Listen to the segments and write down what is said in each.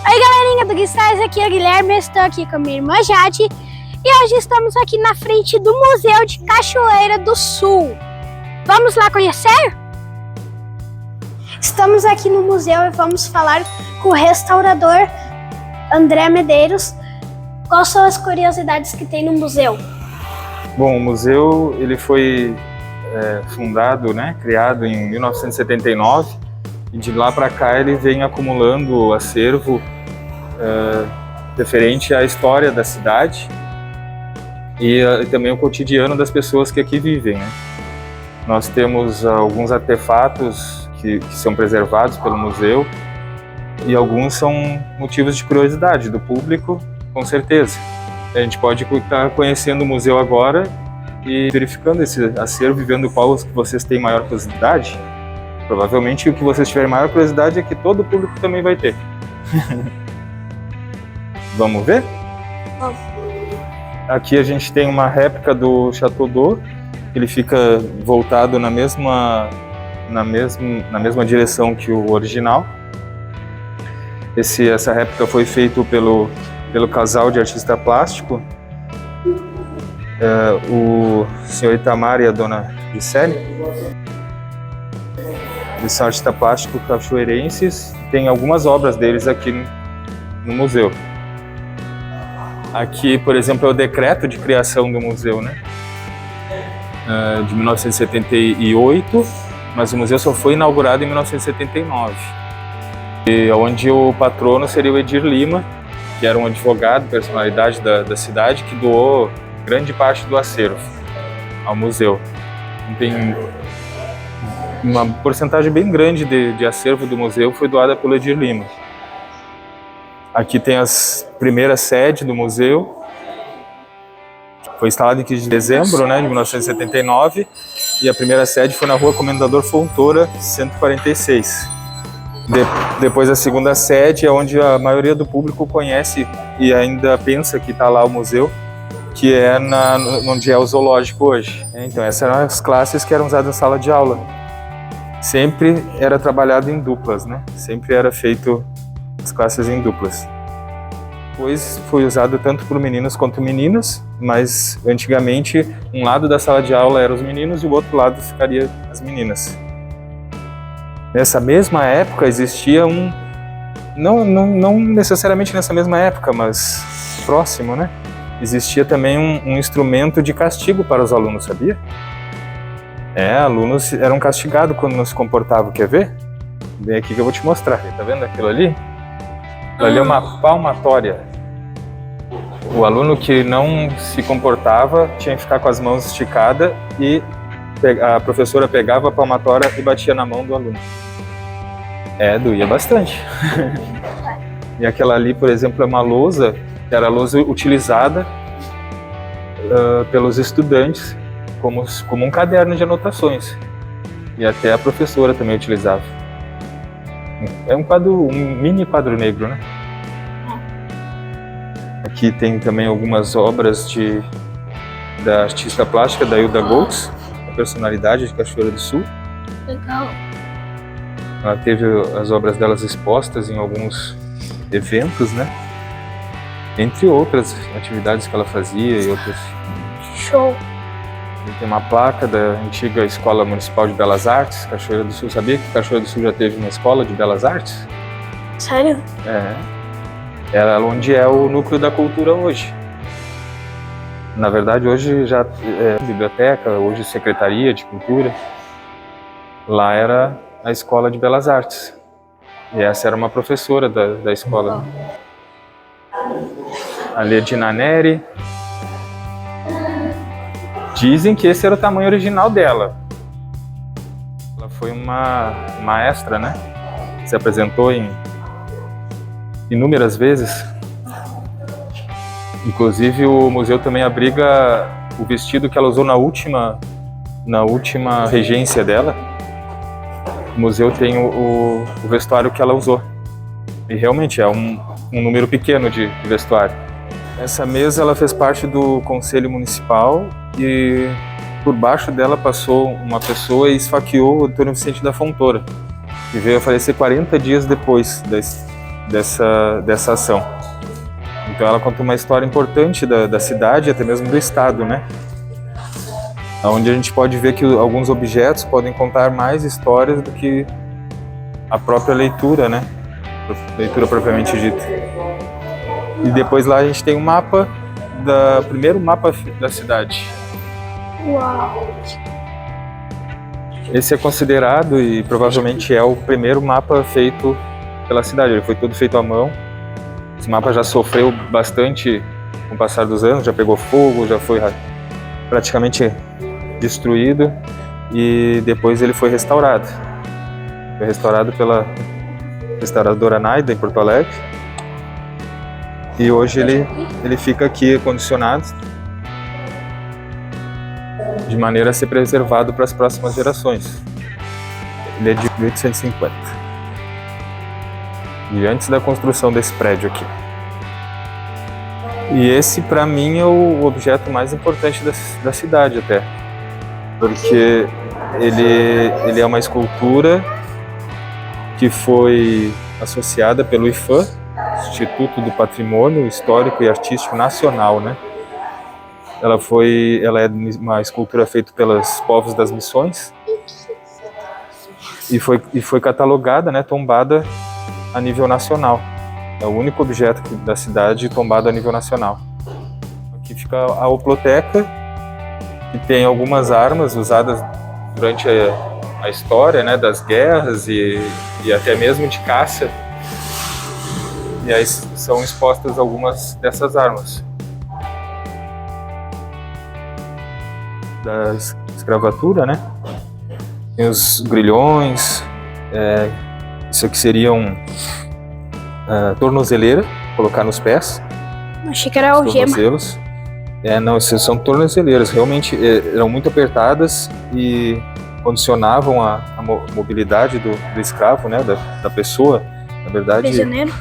Oi galerinha do Guistrais, aqui é o Guilherme, eu estou aqui com a minha irmã Jade e hoje estamos aqui na frente do Museu de Cachoeira do Sul. Vamos lá conhecer? Estamos aqui no museu e vamos falar com o restaurador André Medeiros. Quais são as curiosidades que tem no museu? Bom, o museu ele foi fundado, criado em 1979 e de lá para cá ele vem acumulando acervo referente à história da cidade e também o cotidiano das pessoas que aqui vivem, né? Nós temos alguns artefatos que são preservados pelo museu e alguns são motivos de curiosidade do público, com certeza. A gente pode estar conhecendo o museu agora e verificando esse acervo e vendo qual que vocês têm maior curiosidade. Provavelmente o que vocês tiverem maior curiosidade é que todo o público também vai ter. Vamos ver? Vamos. Aqui a gente tem uma réplica do Chateau d'Eau. Ele fica voltado na mesma direção que o original. Essa réplica foi feita pelo casal de artista plástico, o senhor Itamar e a dona Gisele. Eles são artistas plásticos cachoeirenses, tem algumas obras deles aqui no museu. Aqui, por exemplo, é o decreto de criação do museu, de 1978, mas o museu só foi inaugurado em 1979, onde o patrono seria o Edir Lima, que era um advogado, personalidade da cidade, que doou grande parte do acervo ao museu. Tem uma porcentagem bem grande de acervo do museu foi doada pelo Edir Lima. Aqui tem as primeiras sedes do museu. Foi instalado em 15 de dezembro, de 1979, e a primeira sede foi na Rua Comendador Fontoura, 146. Depois a segunda sede é onde a maioria do público conhece e ainda pensa que está lá o museu, que é onde é o zoológico hoje. Então essas eram as classes que eram usadas na sala de aula. Sempre era trabalhado em duplas, Sempre era feito as classes em duplas. Depois foi usado tanto por meninos quanto meninas, mas antigamente um lado da sala de aula eram os meninos e o outro lado ficaria as meninas. Nessa mesma época existia não necessariamente nessa mesma época, mas próximo, existia também um instrumento de castigo para os alunos, sabia? Alunos eram castigados quando não se comportavam, quer ver? Vem aqui que eu vou te mostrar, tá vendo aquilo ali? Aquilo ali é uma palmatória. O aluno que não se comportava tinha que ficar com as mãos esticadas e a professora pegava a palmatória e batia na mão do aluno. Doía bastante. E aquela ali, por exemplo, é uma lousa, que era a lousa utilizada pelos estudantes como um caderno de anotações. E até a professora também utilizava. É um mini quadro negro, Aqui tem também algumas obras da artista plástica da Hilda Goltz, a personalidade de Cachoeira do Sul. Legal. Ela teve as obras delas expostas em alguns eventos, Entre outras atividades que ela fazia e outras. Show! E tem uma placa da antiga Escola Municipal de Belas Artes, Cachoeira do Sul. Sabia que Cachoeira do Sul já teve uma escola de Belas Artes? Sério? Era onde é o núcleo da cultura hoje. Na verdade, hoje já é biblioteca, hoje secretaria de cultura. Lá era a Escola de Belas Artes. E essa era uma professora da escola. Ali é Dina Neri. Dizem que esse era o tamanho original dela. Ela foi uma maestra, Se apresentou inúmeras vezes. Inclusive o museu também abriga o vestido que ela usou na última regência dela. O museu tem o vestuário que ela usou. E realmente é um número pequeno de vestuário. Essa mesa ela fez parte do Conselho Municipal e por baixo dela passou uma pessoa e esfaqueou o Antônio Vicente da Fontoura, que veio a falecer 40 dias depois dessa ação. Então ela conta uma história importante da cidade, até mesmo do estado, né? Onde a gente pode ver que alguns objetos podem contar mais histórias do que a própria leitura, né? Leitura propriamente dita. E depois lá a gente tem um mapa, primeiro mapa da cidade. Uau! Esse é considerado e provavelmente é o primeiro mapa feito pela cidade. Ele foi todo feito à mão. Esse mapa já sofreu bastante com o passar dos anos, já pegou fogo, já foi praticamente destruído e depois ele foi restaurado. Foi restaurado pela restauradora Naida em Porto Alegre e hoje ele fica aqui acondicionado de maneira a ser preservado para as próximas gerações. Ele é de 1850 e antes da construção desse prédio aqui. E esse para mim é o objeto mais importante da cidade até, porque ele é uma escultura que foi associada pelo IPHAN, Instituto do Patrimônio Histórico e Artístico Nacional, né? Ela é uma escultura feita pelos povos das missões e foi catalogada, né, tombada a nível nacional. É o único objeto da cidade tombado a nível nacional. Aqui fica a Oploteca, que tem algumas armas usadas durante a história, né, das guerras e até mesmo de caça. E aí são expostas algumas dessas armas. Da escravatura, né? Tem os grilhões, isso aqui seriam tornozeleira, colocar nos pés. Achei que era algema. Não, essas são tornozeleiras, realmente eram muito apertadas e condicionavam a mobilidade do escravo, né, da pessoa, na verdade. Prisioneiro?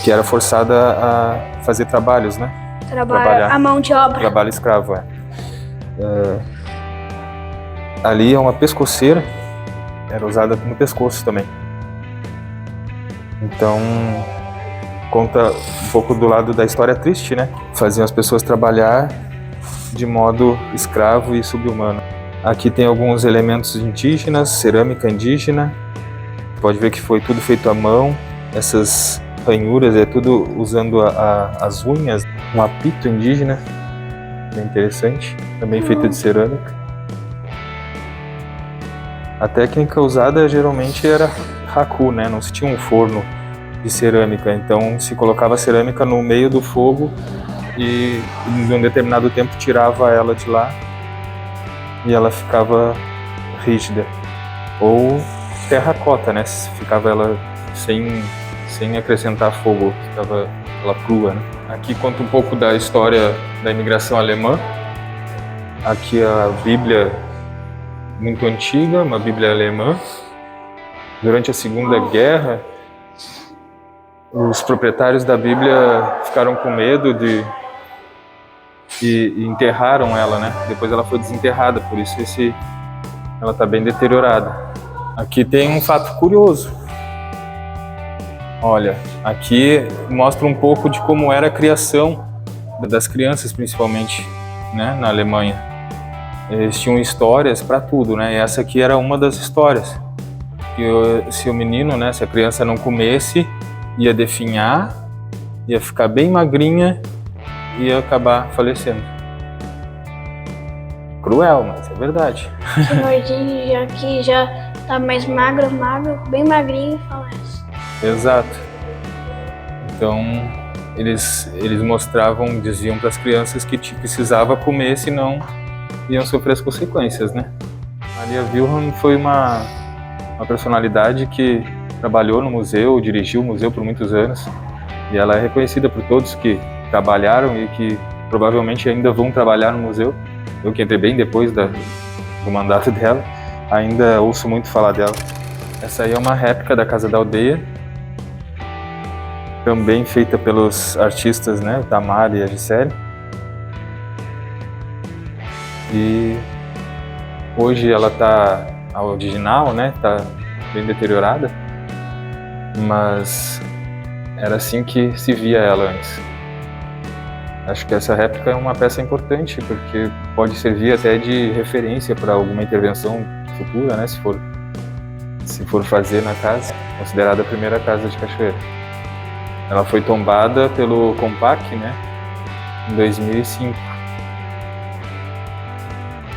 Que era forçada a fazer trabalhos, né? Trabalhar a mão de obra. Trabalho escravo, ali é uma pescoceira, era usada no pescoço também. Então, conta um pouco do lado da história triste, né? Faziam as pessoas trabalhar de modo escravo e subhumano. Aqui tem alguns elementos indígenas, cerâmica indígena. Pode ver que foi tudo feito à mão. Essas ranhuras é tudo usando as unhas. Um apito indígena, bem interessante, também feito de cerâmica. A técnica usada geralmente era raku, né? Não se tinha um forno de cerâmica, então se colocava a cerâmica no meio do fogo e em um determinado tempo tirava ela de lá e ela ficava rígida. Ou terracota, né? Ficava ela sem acrescentar fogo, ficava ela crua, né? Aqui conta um pouco da história da imigração alemã. Aqui a Bíblia muito antiga, uma Bíblia alemã. Durante a Segunda Guerra, os proprietários da Bíblia ficaram com medo e enterraram ela, né? Depois ela foi desenterrada, por isso ela está bem deteriorada. Aqui tem um fato curioso. Olha, aqui mostra um pouco de como era a criação das crianças, principalmente, né, na Alemanha. Eles tinham histórias para tudo, né? E essa aqui era uma das histórias. Que se o menino, né, se a criança não comesse, ia definhar, ia ficar bem magrinha e ia acabar falecendo. Cruel, mas é verdade. Esse gordinho aqui já tá mais magro, bem magrinho e falece. Exato. Então, eles mostravam, diziam para as crianças que precisava comer, senão iam sofrer as consequências, né? Maria Wilhelm foi uma personalidade que trabalhou no museu, dirigiu o museu por muitos anos, e ela é reconhecida por todos que trabalharam e que provavelmente ainda vão trabalhar no museu. Eu que entrei bem depois do mandato dela, ainda ouço muito falar dela. Essa aí é uma réplica da Casa da Aldeia, também feita pelos artistas, né, Tamara e a Gisele. E hoje ela tá, a original, né, tá bem deteriorada, mas era assim que se via ela antes. Acho que essa réplica é uma peça importante, porque pode servir até de referência para alguma intervenção futura, né, se for fazer na casa, considerada a primeira casa de Cachoeira. Ela foi tombada pelo Compaq, né, em 2005.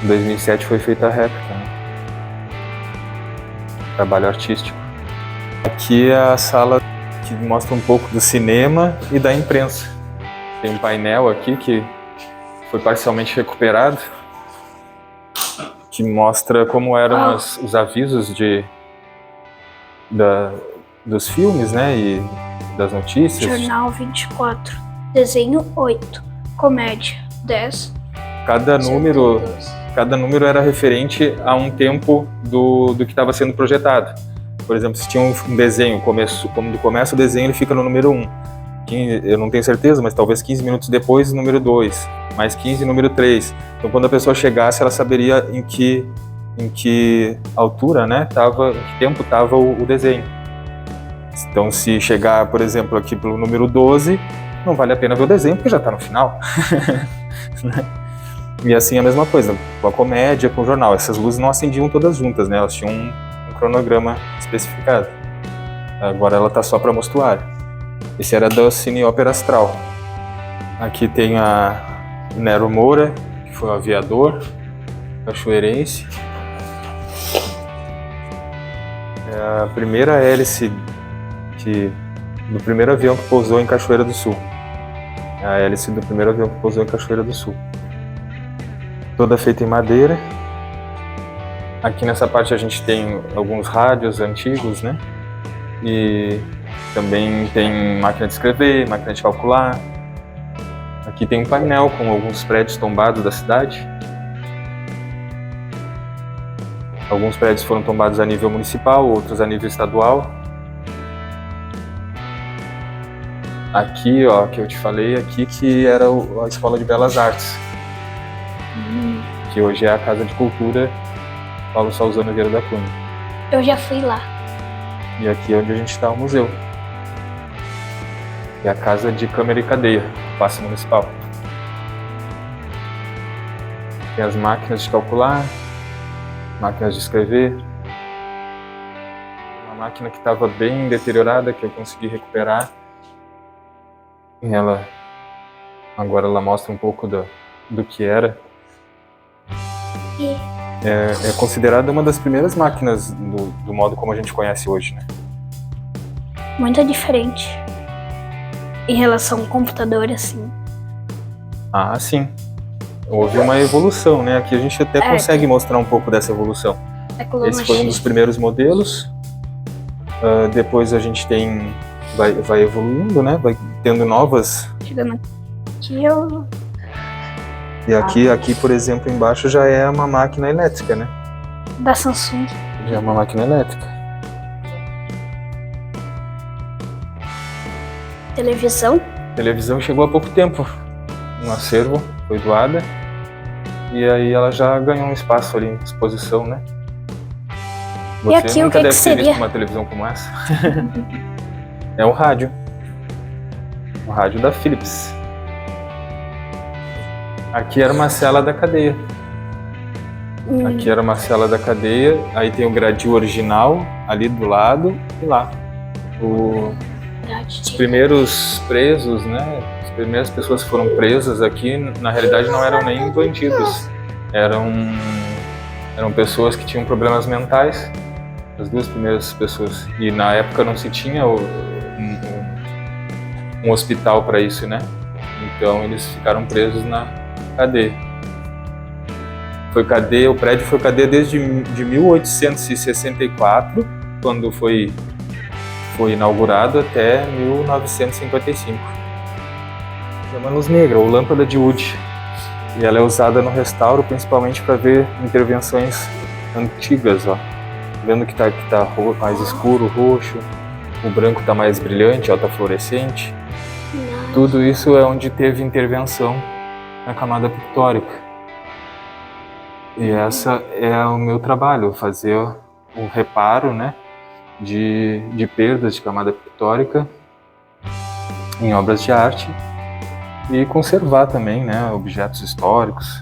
Em 2007 foi feita a réplica, né? Trabalho artístico. Aqui é a sala que mostra um pouco do cinema e da imprensa. Tem um painel aqui que foi parcialmente recuperado, que mostra como eram os avisos dos filmes, né, e das notícias. Jornal 24, desenho 8, comédia 10. Cada número era referente a um tempo do que estava sendo projetado. Por exemplo, se tinha um desenho, quando começa o desenho ele fica no número 1. Eu não tenho certeza, mas talvez 15 minutos depois, número 2, mais 15, número 3. Então, quando a pessoa chegasse, ela saberia em que altura, né, em que tempo estava o desenho. Então, se chegar, por exemplo, aqui pelo número 12, não vale a pena ver o desenho, porque já está no final. E assim a mesma coisa, com a comédia, com o jornal. Essas luzes não acendiam todas juntas, né, elas tinham um cronograma especificado. Agora ela está só para mostruário. Esse era da Cine Ópera Astral. Aqui tem a Nero Moura, que foi um aviador cachoeirense. É a primeira hélice do primeiro avião que pousou em Cachoeira do Sul. É a hélice do primeiro avião que pousou em Cachoeira do Sul. Toda feita em madeira. Aqui nessa parte a gente tem alguns rádios antigos, né? E também tem máquina de escrever, máquina de calcular. Aqui tem um painel com alguns prédios tombados da cidade. Alguns prédios foram tombados a nível municipal, outros a nível estadual. Aqui, ó, que eu te falei, aqui que era a Escola de Belas Artes. Que hoje é a Casa de Cultura Paulo Salzano Vieira da Cunha. Eu já fui lá. E aqui é onde a gente está, o museu. É a Casa de Câmara e Cadeia, Paço Municipal. Tem as máquinas de calcular, máquinas de escrever. Uma máquina que estava bem deteriorada, que eu consegui recuperar. E agora ela mostra um pouco do que era. É considerada uma das primeiras máquinas do modo como a gente conhece hoje, né? Muito diferente em relação ao computador, assim. Ah, sim. Houve uma evolução, né? Aqui a gente até consegue mostrar um pouco dessa evolução. Esse foi um dos primeiros modelos. Depois a gente vai evoluindo, né? Vai tendo novas. Chegando aqui, E aqui, por exemplo, embaixo já é uma máquina elétrica, né? Da Samsung. Já é uma máquina elétrica. Televisão? Televisão chegou há pouco tempo. Um acervo foi doada. E aí ela já ganhou um espaço ali em exposição, né? Você e aqui nunca o que deve ter seria? visto uma televisão como essa. É um rádio. Um rádio da Philips. Aqui era uma cela da cadeia. Aqui era uma cela da cadeia. Aí tem o gradil original ali do lado e lá. Os primeiros presos, né? As primeiras pessoas que foram presas aqui, na realidade não eram nem bandidos. Eram pessoas que tinham problemas mentais. As duas primeiras pessoas. E na época não se tinha um hospital para isso, né? Então eles ficaram presos na cadeia. O prédio foi cadeia desde 1864, quando foi inaugurado, até 1955. Chama luz negra, ou lâmpada de Wood. E ela é usada no restauro, principalmente para ver intervenções antigas, ó. Vendo que tá mais escuro, roxo, o branco tá mais brilhante, alta fluorescente. Tudo isso é onde teve intervenção na camada pictórica. E essa é o meu trabalho, fazer o reparo, né, de perdas de camada pictórica em obras de arte e conservar também, né, objetos históricos.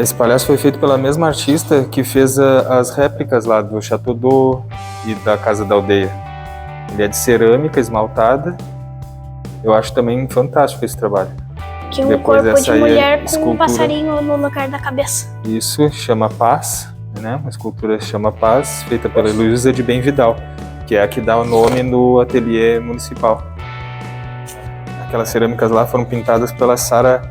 Esse palhaço foi feito pela mesma artista que fez as réplicas lá do Chateau d'Eau e da Casa da Aldeia. Ele é de cerâmica esmaltada. Eu acho também fantástico esse trabalho. Que um Depois corpo de essa aí mulher com escultura. um passarinho no lugar da cabeça. Isso chama Paz, né? Uma escultura chama Paz, feita pela Heloísa de Benvidal, que é a que dá o nome no ateliê municipal. Aquelas cerâmicas lá foram pintadas pela Sara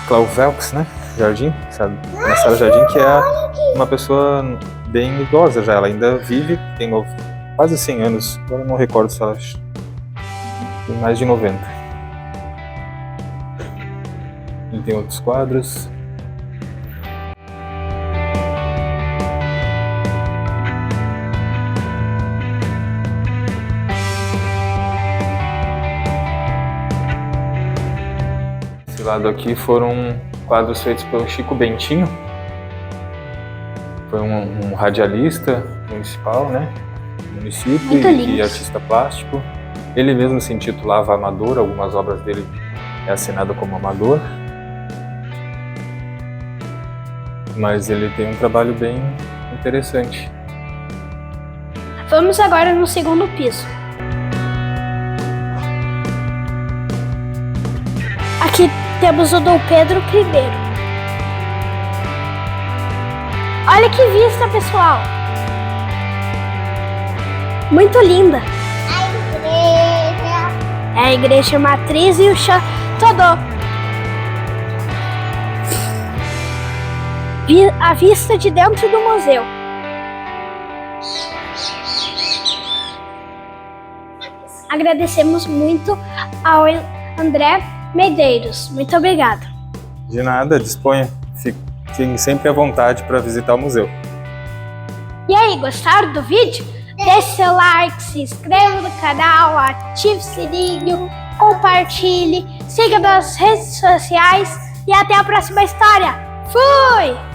Clauvelx, né? Jardim, sabe? A Sara Jardim, que é uma pessoa bem idosa já. Ela ainda vive, tem quase 100 anos. Agora não recordo se ela tem mais de 90. E tem outros quadros. Esse lado aqui foram quadros feitos pelo Chico Bentinho. Foi um radialista municipal, né? Do município e artista plástico. Ele mesmo se intitulava Amador, algumas obras dele é assinado como Amador. Mas ele tem um trabalho bem interessante. Vamos agora no segundo piso. Aqui temos o Dom Pedro I. Olha que vista, pessoal! Muito linda! É a igreja matriz e o Chateau d'Eau. A vista de dentro do museu. Agradecemos muito ao André Medeiros. Muito obrigado. De nada, disponha. Fiquem sempre à vontade para visitar o museu. E aí, gostaram do vídeo? Deixe seu like, se inscreva no canal, ative o sininho, compartilhe, siga nas redes sociais e até a próxima história. Fui!